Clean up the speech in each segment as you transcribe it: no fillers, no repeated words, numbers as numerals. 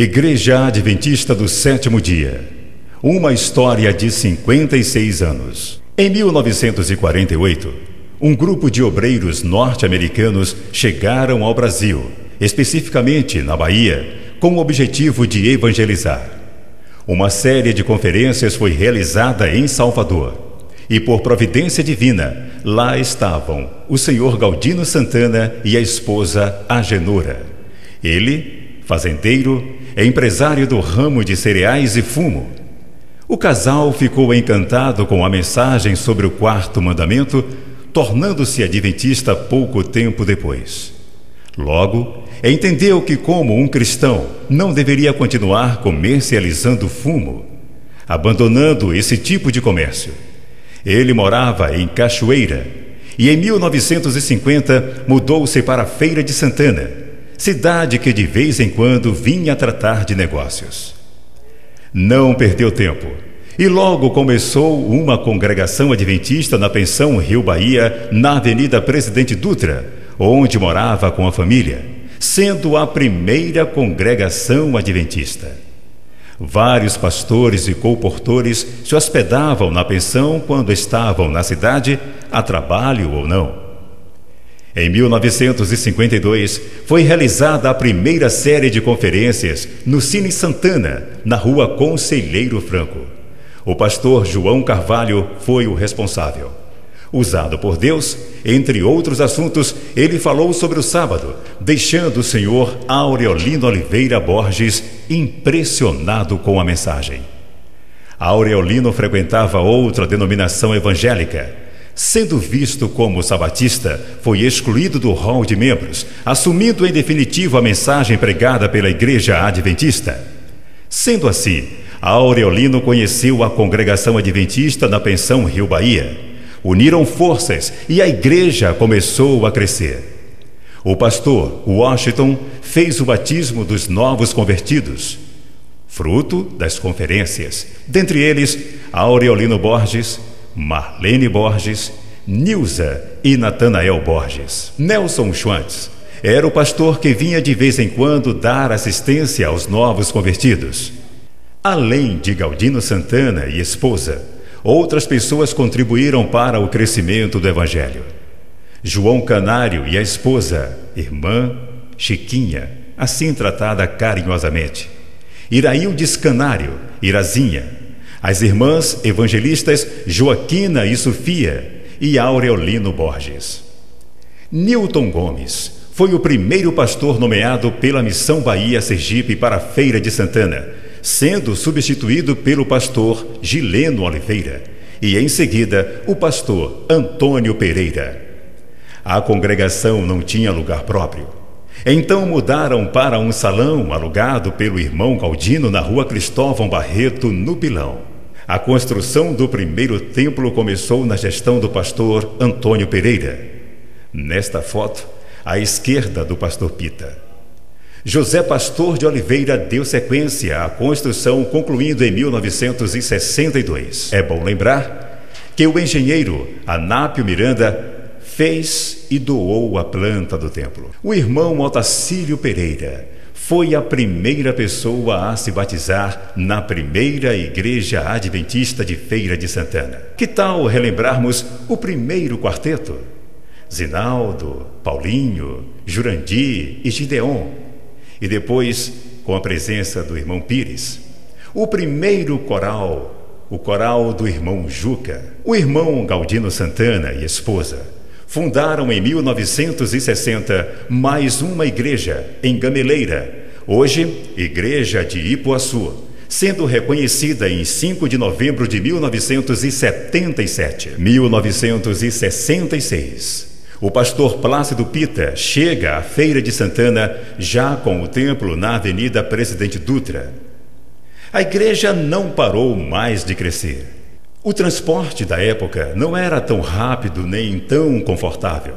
Igreja Adventista do Sétimo Dia. Uma história de 56 anos. Em 1948, um grupo de obreiros norte-americanos chegaram ao Brasil, especificamente na Bahia, com o objetivo de evangelizar. Uma série de conferências foi realizada em Salvador. E por providência divina, lá estavam o senhor Galdino Santana e a esposa Agenora. Ele, fazendeiro, é empresário do ramo de cereais e fumo. O casal ficou encantado com a mensagem sobre o quarto mandamento, tornando-se adventista pouco tempo depois. Logo, entendeu que, como um cristão, não deveria continuar comercializando fumo, abandonando esse tipo de comércio. Ele morava em Cachoeira e, em 1950, mudou-se para Feira de Santana, cidade que de vez em quando vinha tratar de negócios. Não perdeu tempo e logo começou uma congregação adventista na Pensão Rio Bahia, na Avenida Presidente Dutra, onde morava com a família, sendo a primeira congregação adventista. Vários pastores e colportores se hospedavam na pensão quando estavam na cidade, a trabalho ou não. Em 1952, foi realizada a primeira série de conferências no Cine Santana, na rua Conselheiro Franco. O pastor João Carvalho foi o responsável. Usado por Deus, entre outros assuntos, ele falou sobre o sábado, deixando o senhor Aureolino Oliveira Borges impressionado com a mensagem. Aureolino frequentava outra denominação evangélica. Sendo visto como sabatista, foi excluído do rol de membros, assumindo em definitivo a mensagem pregada pela Igreja Adventista. Sendo assim, Aureolino conheceu a congregação adventista na Pensão Rio Bahia. Uniram forças e a igreja começou a crescer. O pastor Washington fez o batismo dos novos convertidos, fruto das conferências, dentre eles Aureolino Borges, Marlene Borges, Nilza e Natanael Borges. Nelson Schwantz era o pastor que vinha de vez em quando dar assistência aos novos convertidos. Além de Galdino Santana e esposa, outras pessoas contribuíram para o crescimento do Evangelho. João Canário e a esposa, irmã Chiquinha, assim tratada carinhosamente. Iraildes Canário, Irazinha. As irmãs evangelistas Joaquina e Sofia e Aureolino Borges. Newton Gomes foi o primeiro pastor nomeado pela Missão Bahia Sergipe para a Feira de Santana, sendo substituído pelo pastor Gileno Oliveira e, em seguida, o pastor Antônio Pereira. A congregação não tinha lugar próprio. Então mudaram para um salão alugado pelo irmão Galdino na rua Cristóvão Barreto, no Pilão. A construção do primeiro templo começou na gestão do pastor Antônio Pereira. Nesta foto, à esquerda do pastor Pita. José Pastor de Oliveira deu sequência à construção, concluindo em 1962. É bom lembrar que o engenheiro Anápio Miranda fez e doou a planta do templo. O irmão Otacílio Pereira foi a primeira pessoa a se batizar na primeira Igreja Adventista de Feira de Santana. Que tal relembrarmos o primeiro quarteto? Zinaldo, Paulinho, Jurandir e Gideon. E depois, com a presença do irmão Pires. O primeiro coral, o coral do irmão Juca. O irmão Galdino Santana e esposa fundaram em 1960 mais uma igreja em Gameleira, hoje Igreja de Ipuaçu, sendo reconhecida em 5 de novembro de 1977. 1966. O pastor Plácido Pita chega à Feira de Santana já com o templo na Avenida Presidente Dutra. A igreja não parou mais de crescer. O transporte da época não era tão rápido nem tão confortável.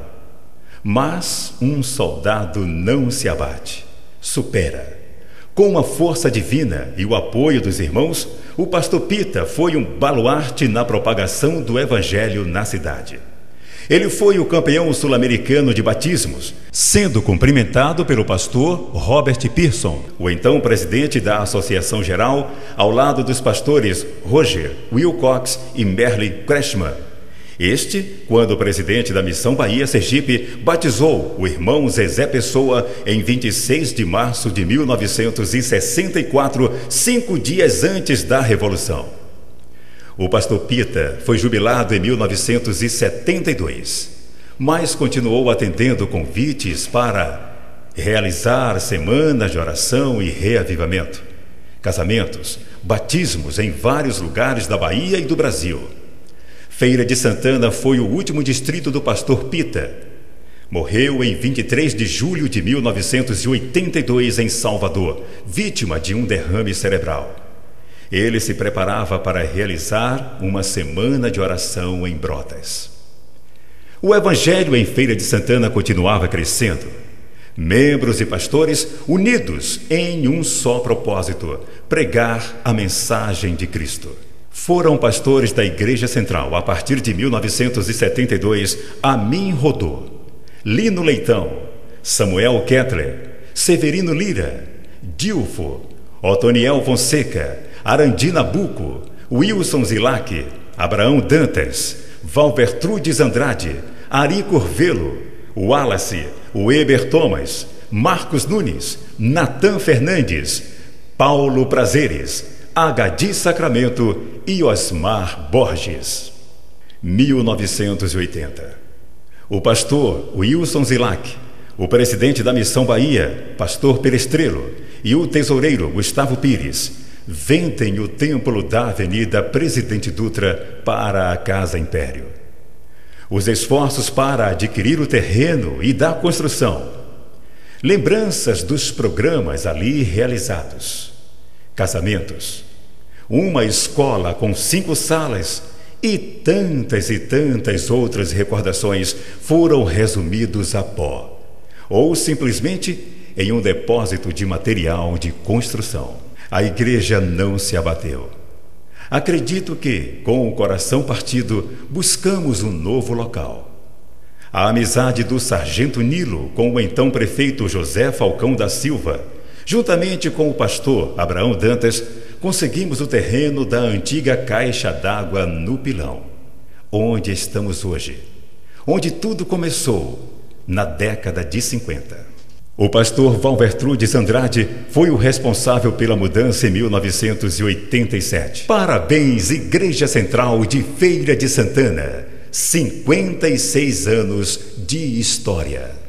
Mas um soldado não se abate, supera. Com a força divina e o apoio dos irmãos, o pastor Pita foi um baluarte na propagação do evangelho na cidade. Ele foi o campeão sul-americano de batismos, sendo cumprimentado pelo pastor Robert Pearson, o então presidente da Associação Geral, ao lado dos pastores Roger Wilcox e Merle Crashman. Este, quando presidente da Missão Bahia Sergipe, batizou o irmão Zezé Pessoa em 26 de março de 1964, 5 dias antes da Revolução. O pastor Pita foi jubilado em 1972, mas continuou atendendo convites para realizar semanas de oração e reavivamento, casamentos, batismos em vários lugares da Bahia e do Brasil. Feira de Santana foi o último distrito do pastor Pita. Morreu em 23 de julho de 1982 em Salvador, vítima de um derrame cerebral. Ele se preparava para realizar uma semana de oração em Brotas. O evangelho em Feira de Santana continuava crescendo. Membros e pastores unidos em um só propósito: pregar a mensagem de Cristo. Foram pastores da Igreja Central, a partir de 1972, Amin Rodô, Lino Leitão, Samuel Kettler, Severino Lira, Dilfo, Otoniel Fonseca, Arandi Nabuco, Wilson Zilac, Abraão Dantas, Valvertrudes Andrade, Ari Corvelo, Wallace, Weber Thomas, Marcos Nunes, Natan Fernandes, Paulo Prazeres, Agadi Sacramento e Osmar Borges. 1980. O pastor Wilson Zilac, o presidente da Missão Bahia, pastor Perestrelo, e o tesoureiro Gustavo Pires vendem o templo da Avenida Presidente Dutra para a Casa Império. Os esforços para adquirir o terreno e da construção. Lembranças dos programas ali realizados. Casamentos. Uma escola com 5 salas e tantas outras recordações foram resumidos a pó, ou simplesmente em um depósito de material de construção. A igreja não se abateu. Acredito que, com o coração partido, buscamos um novo local. A amizade do sargento Nilo com o então prefeito José Falcão da Silva, juntamente com o pastor Abraão Dantas, conseguimos o terreno da antiga caixa d'água no Pilão, onde estamos hoje, onde tudo começou, na década de 50. O pastor Valvertrudes Andrade foi o responsável pela mudança em 1987. Parabéns, Igreja Central de Feira de Santana, 56 anos de história.